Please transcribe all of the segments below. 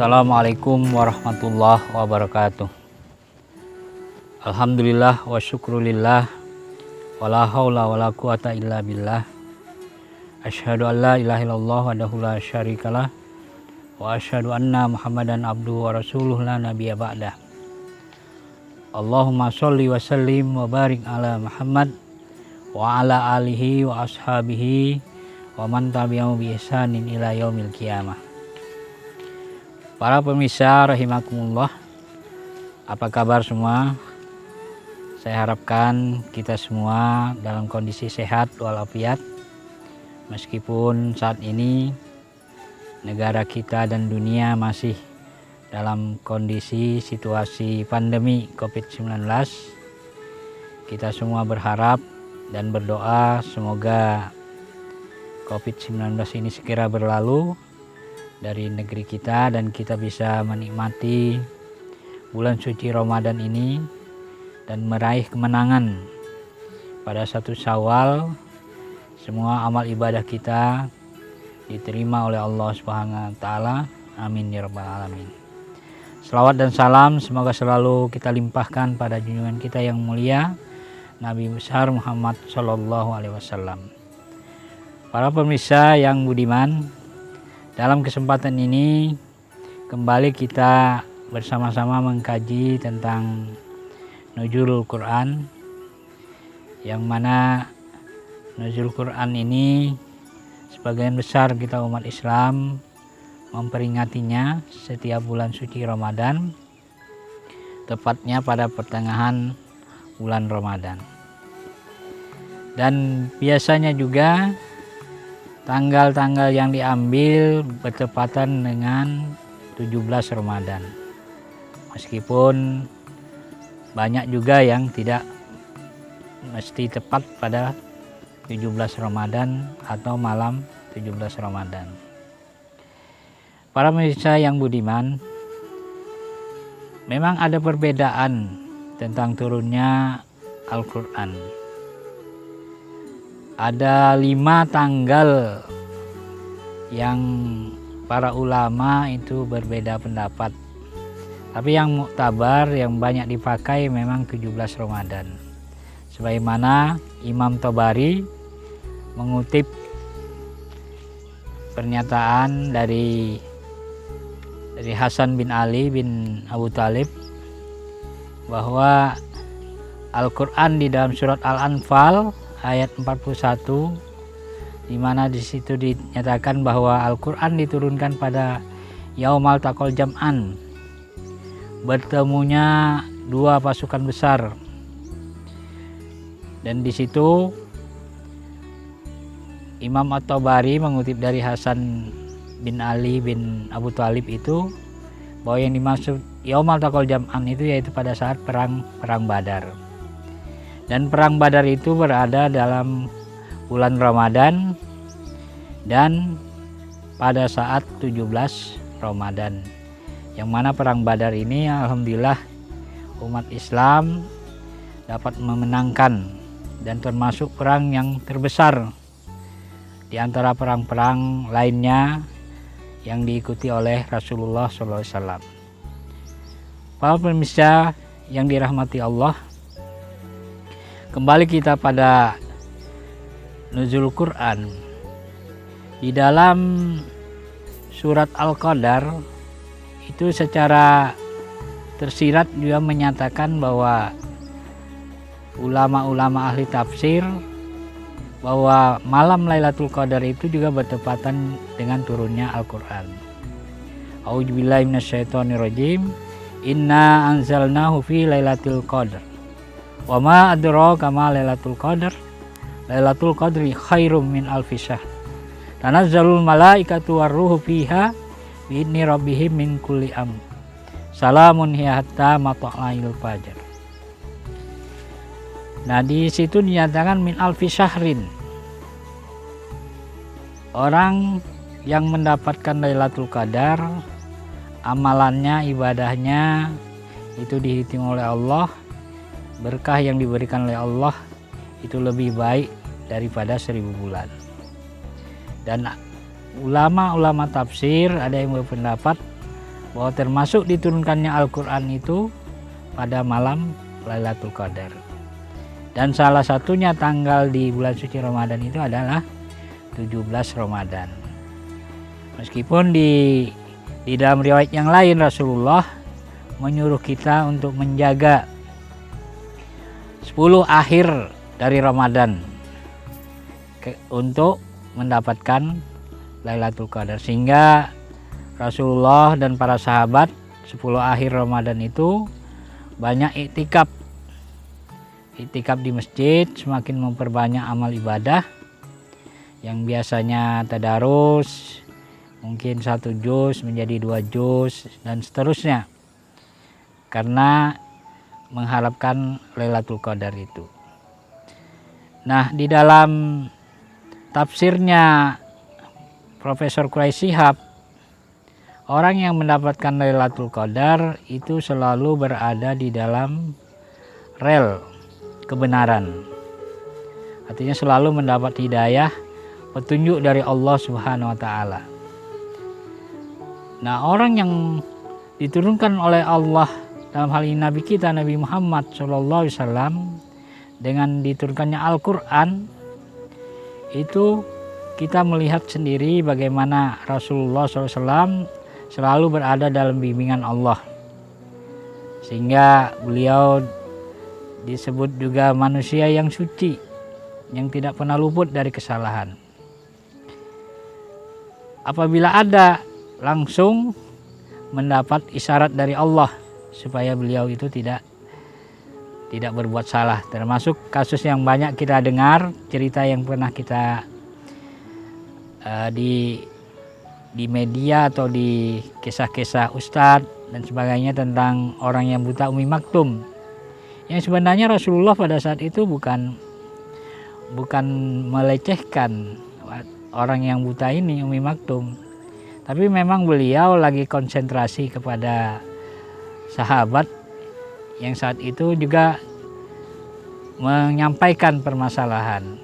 Assalamualaikum warahmatullahi wabarakatuh. Alhamdulillah wa syukrulillah wala haula wala quwata illa billah. Asyhadu an la ilaha illallah wahdahu la syarikalah wa asyhadu anna Muhammadan abduhu wa rasuluhu la nabiyya ba'dah. Allahumma sholli wa sallim wa barik ala Muhammad wa ala alihi wa ashabihi wa man tabi'ahum bi ihsanin ila yaumil qiyamah. Para pemirsa rahimakumullah, apa kabar semua? Saya harapkan kita semua dalam kondisi sehat walafiat, meskipun saat ini negara kita dan dunia masih dalam kondisi situasi pandemi COVID-19. Kita semua berharap dan berdoa semoga COVID-19 ini segera berlalu dari negeri kita dan kita bisa menikmati bulan suci Ramadan ini dan meraih kemenangan pada 1 Syawal. Semua amal ibadah kita diterima oleh Allah Subhanahu wa taala. Amin ya rabbal alamin. Selawat dan salam semoga selalu kita limpahkan pada junjungan kita yang mulia Nabi besar Muhammad sallallahu alaihi wasallam. Para pemirsa yang budiman, dalam kesempatan ini kembali kita bersama-sama mengkaji tentang Nuzulul Quran, yang mana Nuzul Quran ini sebagian besar kita umat Islam memperingatinya setiap bulan suci Ramadan, tepatnya pada pertengahan bulan Ramadan. Dan biasanya juga tanggal-tanggal yang diambil bertepatan dengan 17 Ramadan. Meskipun banyak juga yang tidak mesti tepat pada 17 Ramadan atau malam 17 Ramadan. Para pemirsa yang budiman, memang ada perbedaan tentang turunnya Al-Quran. Ada 5 tanggal yang para ulama itu berbeda pendapat. Tapi yang muktabar, yang banyak dipakai memang 17 Ramadan. Sebagaimana Imam Tabari mengutip pernyataan dari Hasan bin Ali bin Abu Thalib bahwa Al-Quran di dalam surat Al-Anfal ayat 41, di mana di situ dinyatakan bahwa Al-Quran diturunkan pada Yaumal Taqal Jam'an, bertemunya 2 pasukan besar. Dan di situ Imam At-Tabari mengutip dari Hasan bin Ali bin Abu Thalib itu bahwa yang dimaksud Yaumal Taqal Jam'an itu yaitu pada saat perang Badar. Dan perang Badar itu berada dalam bulan Ramadan dan pada saat 17 Ramadan. Yang mana perang Badar ini alhamdulillah umat Islam dapat memenangkan, dan termasuk perang yang terbesar di antara perang-perang lainnya yang diikuti oleh Rasulullah SAW. Para pemirsa yang dirahmati Allah, kembali kita pada Nuzul Quran. Di dalam surat Al-Qadar itu secara tersirat juga menyatakan bahwa ulama-ulama ahli tafsir bahwa malam Lailatul Qadar itu juga bertepatan dengan turunnya Al-Quran. A'udzubillahi minasyaitonirrajim. Inna anzalnahu fi Lailatul Qadar. Wa ma adraka ma Lailatul Qadar. Lailatul Qadri khairum min alfi syahr. Tanazzalul malaikatu warruhu fiha bi'idzni rabbihim min kulli amr. Salamun hiya hatta matla'il fajar. Nah, di situ dinyatakan min alfi syahrin. Orang yang mendapatkan Lailatul Qadar, amalannya, ibadahnya itu dihitung oleh Allah, berkah yang diberikan oleh Allah itu lebih baik daripada 1000 bulan. Dan ulama-ulama tafsir ada yang berpendapat bahwa termasuk diturunkannya Al-Quran itu pada malam Lailatul Qadar. Dan salah satunya tanggal di bulan suci Ramadan itu adalah 17 Ramadan. Meskipun di dalam riwayat yang lain Rasulullah menyuruh kita untuk menjaga 10 akhir dari Ramadan untuk mendapatkan Lailatul Qadar, sehingga Rasulullah dan para sahabat 10 akhir Ramadan itu banyak iktikaf di masjid, semakin memperbanyak amal ibadah yang biasanya tadarus mungkin 1 juz menjadi 2 juz dan seterusnya, karena mengharapkan Lailatul Qadar itu. Nah, di dalam tafsirnya Profesor Quraisy Shihab, orang yang mendapatkan Lailatul Qadar itu selalu berada di dalam rel kebenaran. Artinya selalu mendapat hidayah, petunjuk dari Allah Subhanahu wa taala. Nah, orang yang diturunkan oleh Allah dalam hal ini Nabi kita Nabi Muhammad SAW dengan diturunkannya Al-Quran, itu kita melihat sendiri bagaimana Rasulullah SAW selalu berada dalam bimbingan Allah, sehingga beliau disebut juga manusia yang suci, yang tidak pernah luput dari kesalahan. Apabila ada, langsung mendapat isyarat dari Allah supaya beliau itu tidak berbuat salah. Termasuk kasus yang banyak kita dengar, cerita yang pernah kita di media atau di kisah-kisah ustadz dan sebagainya tentang orang yang buta Umi Maktum. Yang sebenarnya Rasulullah pada saat itu bukan melecehkan orang yang buta ini, Umi Maktum, tapi memang beliau lagi konsentrasi kepada sahabat yang saat itu juga menyampaikan permasalahan.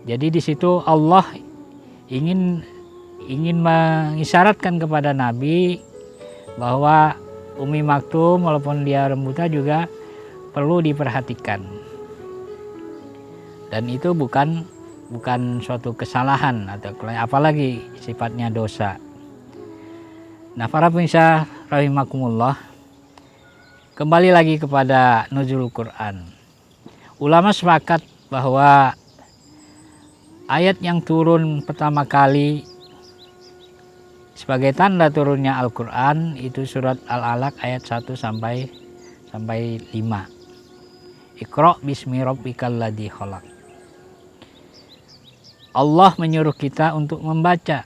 Jadi di situ Allah ingin mengisyaratkan kepada Nabi bahwa Umi Maktum walaupun dia orang buta juga perlu diperhatikan, dan itu bukan suatu kesalahan atau apalagi sifatnya dosa. Nah, para pemirsa rahimakumullah, kembali lagi kepada nuzulul Quran. Ulama sepakat bahwa ayat yang turun pertama kali sebagai tanda turunnya Al-Quran itu surat Al-Alaq ayat 1 sampai 5. Iqra bismi rabbikal ladzi khalaq. Allah menyuruh kita untuk membaca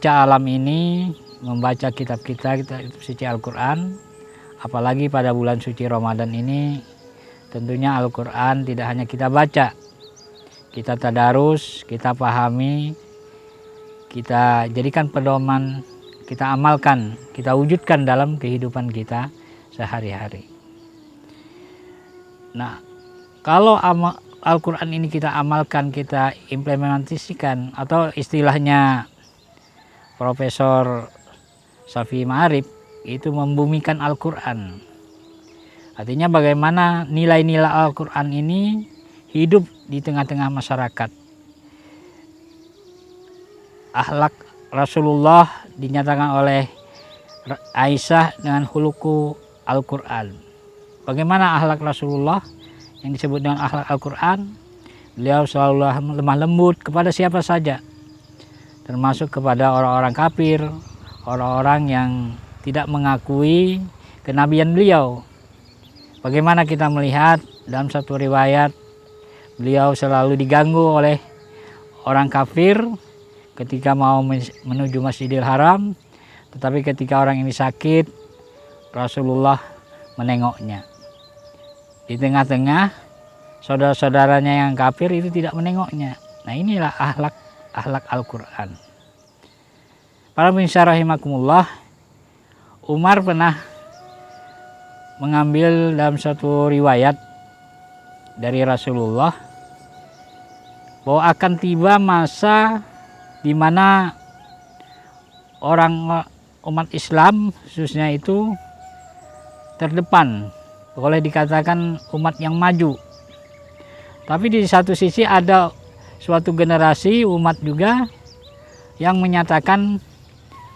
alam ini, membaca kitab suci Al-Quran. Apalagi pada bulan suci Ramadan ini, tentunya Al-Quran tidak hanya kita baca, kita tadarus, kita pahami, kita jadikan pedoman, kita amalkan, kita wujudkan dalam kehidupan kita sehari-hari. Nah, kalau Al-Quran ini kita amalkan, kita implementasikan, atau istilahnya Profesor Syafi'i Ma'arif itu membumikan Al-Quran. Artinya bagaimana nilai-nilai Al-Quran ini hidup di tengah-tengah masyarakat. Akhlak Rasulullah dinyatakan oleh Aisyah dengan khuluqu Al-Quran. Bagaimana akhlak Rasulullah yang disebut dengan akhlak Al-Quran? Beliau selalu lemah lembut kepada siapa saja, termasuk kepada orang-orang kafir, orang-orang yang tidak mengakui kenabian beliau. Bagaimana kita melihat dalam satu riwayat, beliau selalu diganggu oleh orang kafir ketika mau menuju Masjidil Haram, tetapi ketika orang ini sakit, Rasulullah menengoknya. Di tengah-tengah saudara-saudaranya yang kafir itu tidak menengoknya. Nah, inilah akhlak Al-Quran. Para pemirsa rahimakumullah, Umar pernah mengambil dalam satu riwayat dari Rasulullah bahwa akan tiba masa di mana orang umat Islam khususnya itu terdepan, boleh dikatakan umat yang maju. Tapi di satu sisi ada suatu generasi umat juga yang menyatakan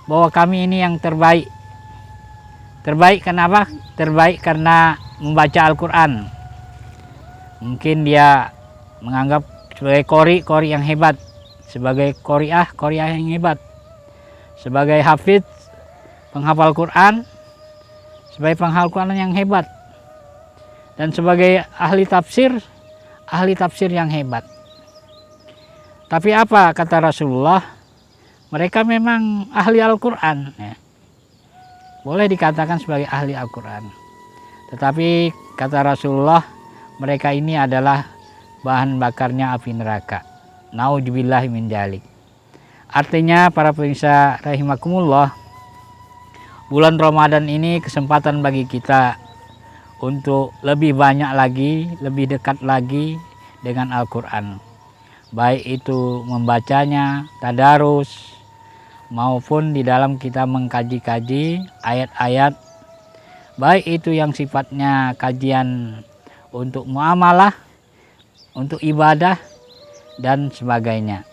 bahwa kami ini yang terbaik. Terbaik kenapa? Terbaik karena membaca Al-Quran. Mungkin dia menganggap sebagai qori yang hebat, sebagai qoriah yang hebat, sebagai hafidz, penghafal Quran, sebagai penghafal Quran yang hebat, dan sebagai ahli tafsir yang hebat. Tapi apa kata Rasulullah? Mereka memang ahli Al-Quran, ya. Boleh dikatakan sebagai ahli Al-Quran. Tetapi kata Rasulullah, mereka ini adalah bahan bakarnya api neraka. Nauzubillahi min dzalik. Artinya para pemirsa rahimakumullah, bulan Ramadan ini kesempatan bagi kita untuk lebih banyak lagi, lebih dekat lagi dengan Al-Quran. Baik itu membacanya, tadarus, maupun di dalam kita mengkaji-kaji ayat-ayat, baik itu yang sifatnya kajian untuk muamalah, untuk ibadah, dan sebagainya.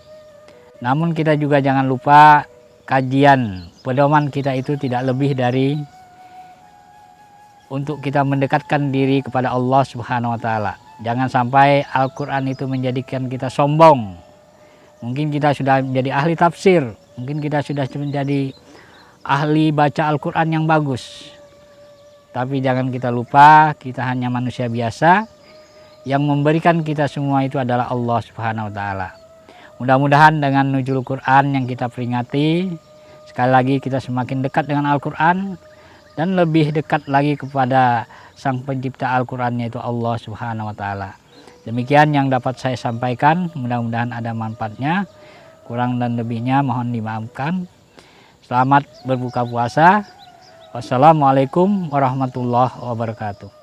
Namun kita juga jangan lupa kajian, pedoman kita itu tidak lebih dari untuk kita mendekatkan diri kepada Allah Subhanahu wa Ta'ala. Jangan sampai Al-Quran itu menjadikan kita sombong. Mungkin kita sudah menjadi ahli tafsir, mungkin kita sudah menjadi ahli baca Al-Quran yang bagus. Tapi jangan kita lupa, kita hanya manusia biasa. Yang memberikan kita semua itu adalah Allah Subhanahu wa Ta'ala. Mudah-mudahan dengan nuzul Quran yang kita peringati, sekali lagi kita semakin dekat dengan Al-Quran dan lebih dekat lagi kepada Sang Pencipta Al-Quran, yaitu Allah Subhanahu wa Ta'ala. Demikian yang dapat saya sampaikan, mudah-mudahan ada manfaatnya. Kurang dan lebihnya mohon dimaafkan. Selamat berbuka puasa. Wassalamualaikum warahmatullahi wabarakatuh.